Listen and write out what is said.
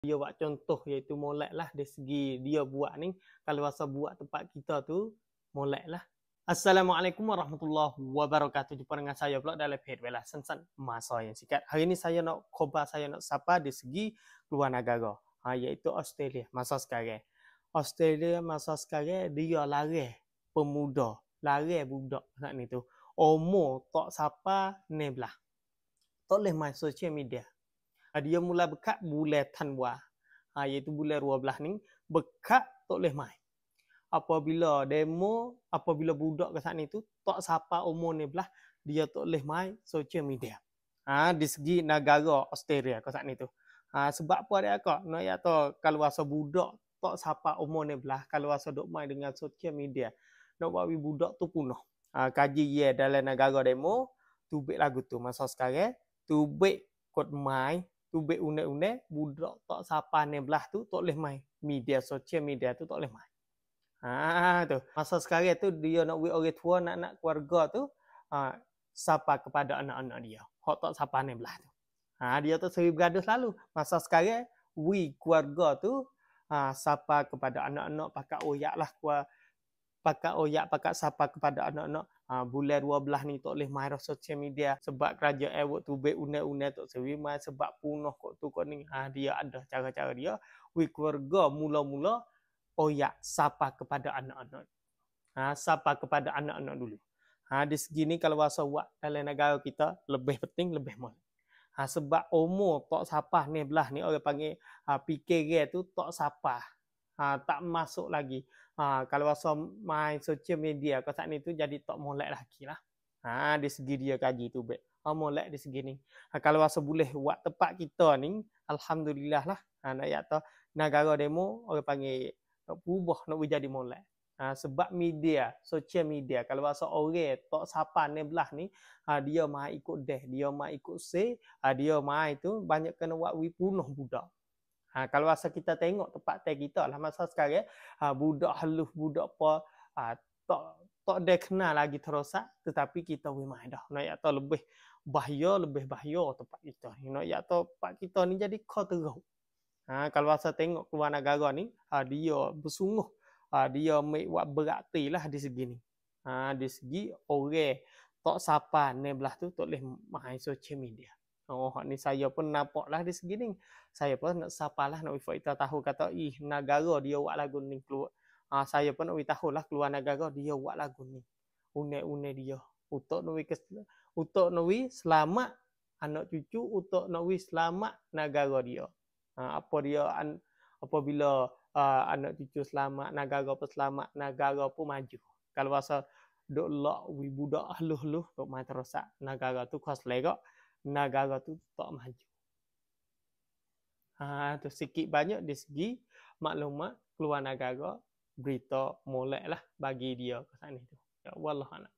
Dia buat contoh iaitu molek lah dari segi dia buat ni. Kalau rasa buat tempat kita tu, molek lah. Assalamualaikum warahmatullahi wabarakatuh. Jumpa dengan saya pula dalam page Bella Sensan Masa yang Sikat. Hari ni saya nak khabar, saya nak sapa dari segi luar negara. Iaitu Australia masa sekarang. Australia masa sekarang dia larang pemuda, larang budak saat ni tu. Umur tak sapa 16. Tak boleh main social media. Dia mula bekat bulan Tanwa. Iaitu bulan 12 ni, bekat tak boleh main. Apabila demo, apabila budak ke saat ni tu, tak sapa umur ni belah, dia tak boleh main social media. Di segi negara Australia ke saat ni tu. Sebab apa dia kak? Nak ya tu, kalau rasa budak tak sapa umur ni belah, kalau rasa duk main dengan social media, nak buat budak tu punah. Kaji ye dalam negara demo, tubik lagu tu masa sekarang, tubik kot main, tubik unek-unek, budak tak sapa ni belah tu tak boleh main. Media, social media tu tak boleh main. Tu. Masa sekarang tu dia nak buat orang tua, nak keluarga tu, sapa kepada anak-anak dia. Hak tak sapa ni belah tu. Dia tu seri bergaduh selalu. Masa sekarang, keluarga tu, sapa kepada anak-anak, pakat oyak lah, pakat oyak, pakat sapa kepada anak-anak. Bulan 12 ni tak boleh main social media sebab kerajaan buat tubik unek-unek tak seri main sebab punah kok tu kok ni. Dia ada cara-cara dia. Keluarga mula-mula oyak sapa kepada anak-anak. Sapa kepada anak-anak dulu. Di segi ni kalau rasa buat dalam negara kita lebih penting, lebih molek. Sebab umur tak sapa ni belah ni orang panggil PKG tu tak sapa. Tak masuk lagi. Kalau rasa main social media kat saat ni tu jadi tak molek lagi lah. Di segi dia kaji tu bet. Molek di segi ni. Kalau rasa boleh buat tempat kita ni, alhamdulillah lah. Nak ya tu negara demo orang panggil nak berubah, nak jadi molek. Sebab media, social media, kalau rasa orang tak sapa ni belah ni, dia mai ikut dia mai ikut dia mai tu banyak kena buat punah budak. Kalau rasa kita tengok tempat tag kita lah masa sekarang, budak halus, budak apa, tak ada kenal lagi terosak, tetapi kita main dah. Nak ya tahu lebih bahaya tempat kita ni. Nak ya tahu tempat kita ni jadi kau teruk. Kalau rasa tengok keluar negara ni, dia bersungguh, dia buat berarti lah di segi ni. Di segi orang tak sapa ni belah tu tak boleh main social media. Ni saya pun nampak lah di segi ni. Saya pun nak sapa lah, nak kita tahu kata, negara dia buat lagu ni keluar. Saya pun nak tahu lah keluar negara dia buat lagu ni. Unek-unek dia. Untuk nak selamat anak cucu, untuk nak selamat negara dia. Apabila anak cucu selamat, negara pun selamat, negara pun maju. Kalau rasa duk lak budak halus-halus, duk main terosak, negara tu kos legak, negara tu tak maju. Tu sikit banyak di segi maklumat keluar negara, berita molek lah bagi dia ke sana tu. Ya, wallah anak.